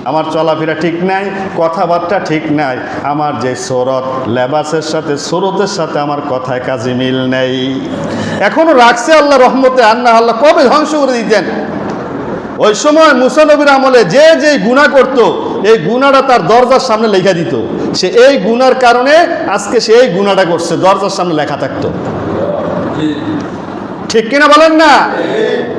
আমার চলাফেরা ঠিক নাই, কথাবার্তা ঠিক নাই, আমার যে সুরত লেবাসের সাথে সুরতের সাথে আমার কথায় কাজে মিল নেই। এখনো রাখছে আল্লাহ রহমতে, আন্না আল্লাহ কবে ধ্বংস করে দিতেন। ওই সময় মুসা নবীর আমলে যে যে গুনাহ করত, এই গুনাহটা তার দরজার সামনে লেখা দিত। সে এই গুনার কারণে আজকে সে এই গুনাহটা করছে, দরজার সামনে লেখা থাকতো। ঠিক কিনা বলেন না?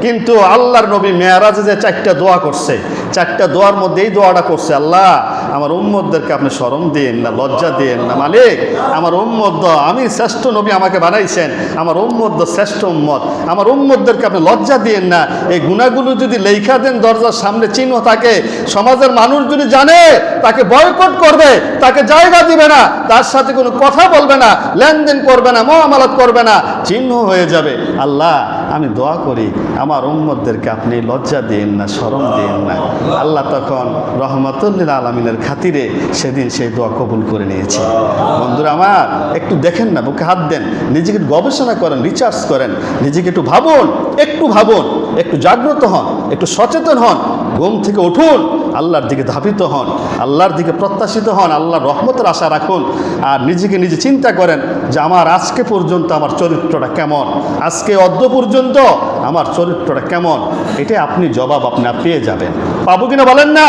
কিন্তু আল্লাহর নবী মেরাজে যে 4টা দোয়া করছে, 4টা দোয়ার মধ্যে এই দোয়াটা করছে, আল্লাহ আমার উম্মতদেরকে আপনি শরম দিন না, লজ্জা দিন না মালিক। আমার উম্মত, আমি শ্রেষ্ঠ নবী আমাকে বানাইছেন, আমার উম্মত শ্রেষ্ঠ উম্মত, আমার উম্মতদেরকে আপনি লজ্জা দিন না। এই গুনাহগুলো যদি লেখা দেন, দরজার সামনে চিহ্ন থাকে, সমাজের মানুষ যদি জানে, তাকে বয়কট করবে, তাকে জায়গা দিবে না, তার সাথে কোনো কথা বলবে না, লেনদেন করবে না, মুআমালাত করবে না, চিহ্ন হয়ে যাবে। আল্লাহ আমি দোয়া করি আমার উম্মতদেরকে আপনি লজ্জা দিন না, শরম দিন না। আল্লাহ তখন রহমাতুল লিল আলামিনের খাতিরে সেদিন সেই দোয়া কবুল করে নিয়েছে। বন্ধুরা আমার, একটু দেখেন না, বুকে হাত দেন, নিজেকে গবেষণা করেন, রিসার্চ করেন, নিজেকে একটু ভাবুন, একটু জাগ্রত হন, একটু সচেতন হন, ঘুম থেকে উঠুন, আল্লাহর দিকে ধাবিত হন, আল্লাহর দিকে প্রত্যাশিত হন, আল্লাহর রহমতের আশা রাখুন। আর নিজেকে নিজে চিন্তা করেন যে আমার আজকে পর্যন্ত আমার চরিত্রটা কেমন, আজকে অদ্য পর্যন্ত আমার চরিত্রটা কেমন। এটা আপনি জবাব আপনার পেয়ে যাবেন। পাবো কিনা বলেন না?